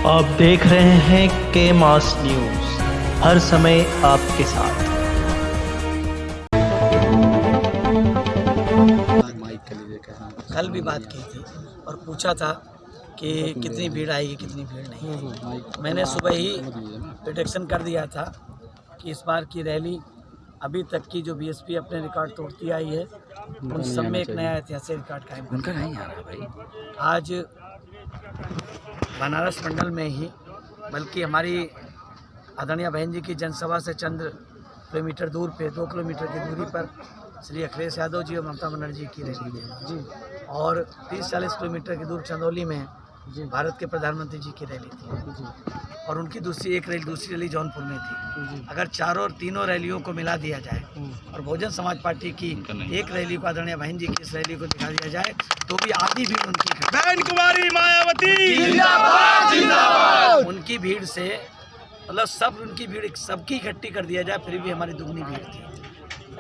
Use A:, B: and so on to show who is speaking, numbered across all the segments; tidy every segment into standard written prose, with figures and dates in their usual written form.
A: आप देख रहे हैं के मास न्यूज़, हर समय आपके साथ।
B: कल भी बात की थी और पूछा था कि कितनी भीड़ आएगी कितनी भीड़ नहीं। मैंने सुबह ही प्रेडिक्शन कर दिया था कि इस बार की रैली अभी तक की जो बीएसपी अपने रिकॉर्ड तोड़ती आई है उन सब में एक नया ऐतिहासिक रिकॉर्ड कायम उनका नहीं आ रहा भाई। आज बनारस मंडल में ही बल्कि हमारी आदरणीय बहन जी की जनसभा से चंद किलोमीटर दूर पे 2 किलोमीटर की दूरी पर श्री अखिलेश यादव जी और ममता बनर्जी की रैली है जी। और 30-40 किलोमीटर की दूर चंदौली में जी भारत के प्रधानमंत्री जी की रैली थी जी। और उनकी दूसरी रैली जौनपुर में थी। अगर तीनों रैलियों को मिला दिया जाए और बहुजन समाज पार्टी की एक रैली को आदरणीय बहन जी की इस रैली को दिखा दिया जाए तो भी आधी भीड़ उनकी बहन कुमारी मायावती उनकी भीड़ से मतलब सब उनकी भीड़ सबकी इकट्ठी कर दिया जाए फिर भी हमारी दुगनी भीड़ थी।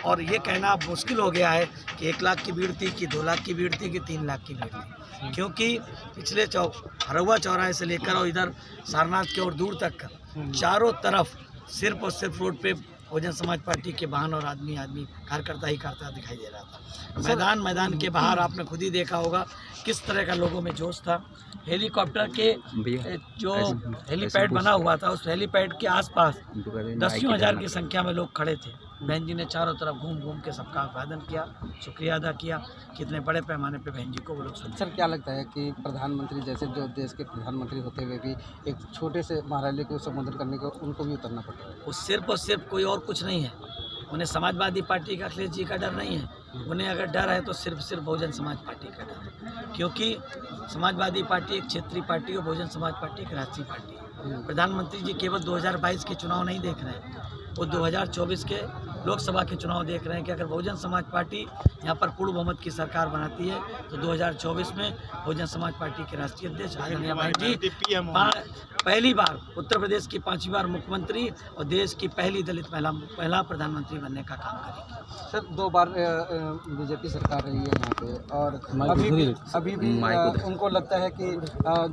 B: और ये कहना मुश्किल हो गया है कि 1 लाख की भीड़ थी कि 2 लाख की भीड़ थी कि 3 लाख की भीड़ थी, क्योंकि पिछले हरौआ चौराहे से लेकर और इधर सारनाथ के और दूर तक चारों तरफ सिर्फ और सिर्फ रोड पे बहुजन समाज पार्टी के वाहन और आदमी कार्यकर्ता ही करता दिखाई दे रहा था। मैदान के बाहर आपने खुद ही देखा होगा किस तरह का लोगों में जोश था। हेलीकॉप्टर के जो हेलीपैड बना हुआ था उस हेलीपैड के आसपास 10,000 की संख्या में लोग खड़े थे। बहन जी ने चारों तरफ घूम के सबका अभिवादन किया, शुक्रिया अदा किया। कितने बड़े पैमाने पे बहन जी को वो लोग
C: सर क्या लगता है कि प्रधानमंत्री जैसे जो देश के प्रधानमंत्री होते हुए भी एक छोटे से महारैली को संबोधन करने को उनको भी उतरना पड़ रहा है?
B: वो सिर्फ और सिर्फ कोई और कुछ नहीं है। उन्हें समाजवादी पार्टी का अखिलेश जी का डर नहीं है। उन्हें अगर डर है तो सिर्फ बहुजन समाज पार्टी का डर है, क्योंकि समाजवादी पार्टी एक क्षेत्रीय पार्टी और बहुजन समाज पार्टी एक राष्ट्रीय पार्टी है। प्रधानमंत्री जी केवल 2022 के चुनाव नहीं देख रहे हैं, वो 2024 के लोकसभा के चुनाव देख रहे हैं कि अगर बहुजन समाज पार्टी यहाँ पर पूर्ण बहुमत की सरकार बनाती है तो 2024 में बहुजन समाज पार्टी के राष्ट्रीय अध्यक्ष आदरणीय भाई जी पहली बार उत्तर प्रदेश की 5वीं बार मुख्यमंत्री और देश की पहली दलित महिला प्रधानमंत्री बनने का काम करेगी।
C: सर 2 बार बीजेपी सरकार रही है यहाँ पे और अभी भी उनको लगता है कि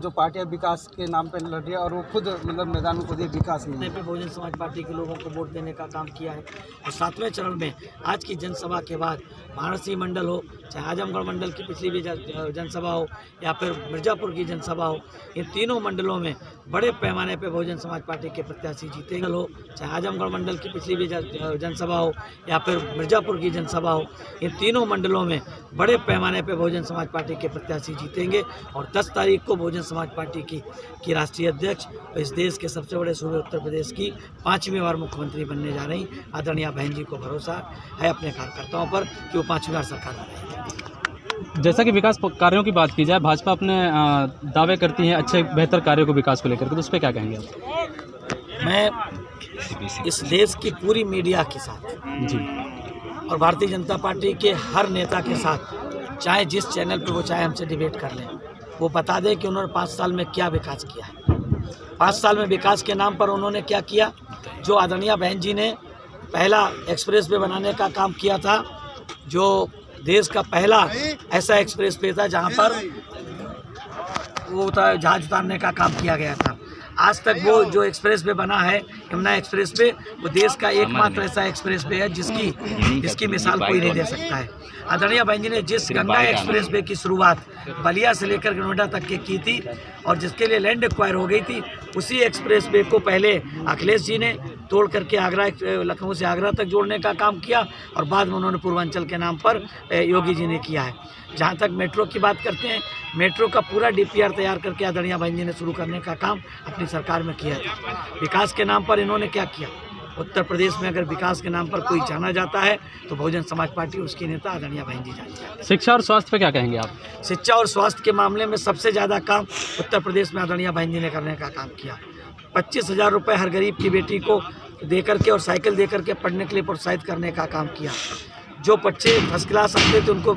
C: जो पार्टियाँ विकास के नाम पे लड़ रही है और वो खुद मतलब मैदान में खुद ही विकास नहीं है।
B: बहुजन समाज पार्टी के लोगों को वोट देने का काम किया है और 7वें चरण में आज की जनसभा के बाद वाराणसी मंडल हो चाहे आजमगढ़ मंडल की पिछली भी जनसभा हो या फिर मिर्जापुर की जनसभा हो, इन तीनों मंडलों में बड़े पैमाने पे बहुजन समाज पार्टी के प्रत्याशी जीतेंगे हो। चाहे आजमगढ़ मंडल की पिछली भी जनसभा हो या फिर मिर्जापुर की जनसभा हो, इन तीनों मंडलों में बड़े पैमाने पे बहुजन समाज पार्टी के प्रत्याशी जीतेंगे। और 10 तारीख को बहुजन समाज पार्टी की राष्ट्रीय अध्यक्ष और इस देश के सबसे बड़े सूबे उत्तर प्रदेश की 5वीं बार मुख्यमंत्री बनने जा रही आदरणीय बहन जी को भरोसा है अपने कार्यकर्ताओं पर कि वो 5वीं बार सरकार बनाएगी।
D: जैसा कि विकास कार्यों की बात की जाए, भाजपा अपने दावे करती है अच्छे बेहतर कार्यों को विकास को लेकर के, तो उस पर क्या कहेंगे आप?
B: मैं इस देश की पूरी मीडिया के साथ
D: जी
B: और भारतीय जनता पार्टी के हर नेता के साथ चाहे जिस चैनल पर वो चाहे हमसे डिबेट कर लें, वो बता दें कि उन्होंने 5 साल में क्या विकास किया है। 5 साल में विकास के नाम पर उन्होंने क्या किया। जो आदरणीय बहन जी ने पहला एक्सप्रेस वे बनाने का काम किया था, जो देश का पहला ऐसा एक्सप्रेस वे था जहां पर वो जहाज उतारने का काम किया गया था। आज तक वो जो एक्सप्रेस वे बना है यमुना एक्सप्रेस वे, वो देश का एकमात्र ऐसा एक्सप्रेस वे है जिसकी मिसाल कोई नहीं दे सकता है। आदरणीय बहन जी ने जिस गंगा एक्सप्रेस वे की शुरुआत बलिया से लेकर नोएडा तक के की थी और जिसके लिए लैंड एक्वायर हो गई थी, उसी एक्सप्रेस वे को पहले अखिलेश जी ने तोड़ करके लखनऊ से आगरा तक जोड़ने का काम किया और बाद में उन्होंने पूर्वांचल के नाम पर योगी जी ने किया है। जहाँ तक मेट्रो की बात करते हैं, मेट्रो का पूरा DPR तैयार करके आदरणीय बहन जी ने शुरू करने का काम अपनी सरकार में किया था। विकास के नाम पर इन्होंने क्या किया। उत्तर प्रदेश में अगर विकास के नाम पर कोई जाना जाता है तो बहुजन समाज पार्टी उसकी नेता आदरणीय बहन जी जानी जाती है।
D: शिक्षा और स्वास्थ्य पे क्या कहेंगे आप?
B: शिक्षा और स्वास्थ्य के मामले में सबसे ज़्यादा काम उत्तर प्रदेश में आदरणीय बहन जी ने करने का काम किया। 25,000 रुपये हर गरीब की बेटी को दे करके और साइकिल दे करके पढ़ने के लिए प्रोत्साहित करने का काम किया। जो बच्चे फर्स्ट क्लास आते थे उनको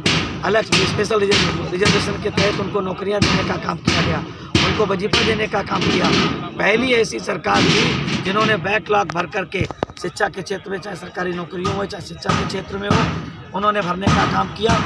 B: अलग स्पेशल रिजर्वेशन के तहत उनको नौकरियां देने का काम किया गया, उनको वजीफा देने का काम किया। पहली ऐसी सरकार थी जिन्होंने बैकलॉग भर करके शिक्षा के क्षेत्र में, चाहे सरकारी नौकरियों हो चाहे शिक्षा के क्षेत्र में हो, उन्होंने भरने का काम किया।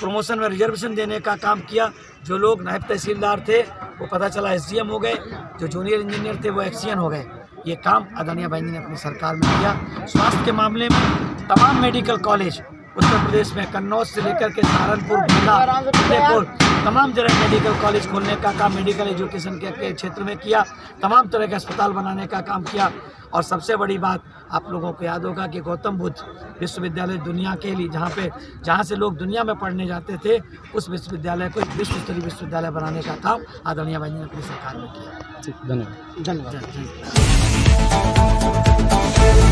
B: प्रमोशन में रिजर्वेशन देने का काम किया। जो लोग नायब तहसीलदार थे वो पता चला SDM हो गए, जो जूनियर इंजीनियर थे वो एक्सीएन हो गए। ये काम आदरणीय भाई जी ने अपनी सरकार में किया। स्वास्थ्य के मामले में तमाम मेडिकल कॉलेज उत्तर प्रदेश में कन्नौज से लेकर के सहारनपुर, गोंडा, फतेहपुर तमाम जगह मेडिकल कॉलेज खोलने का काम मेडिकल एजुकेशन के क्षेत्र में किया। तमाम तरह के अस्पताल बनाने का काम किया। और सबसे बड़ी बात आप लोगों को याद होगा कि गौतम बुद्ध विश्वविद्यालय दुनिया के लिए जहाँ से लोग दुनिया में पढ़ने जाते थे, उस विश्वविद्यालय को एक विश्व स्तरीय विश्वविद्यालय बनाने का काम आदरणीय भाई जी ने अपनी सरकार में किया।
D: धन्यवाद।
C: धन्यवाद।
B: जय हिंद।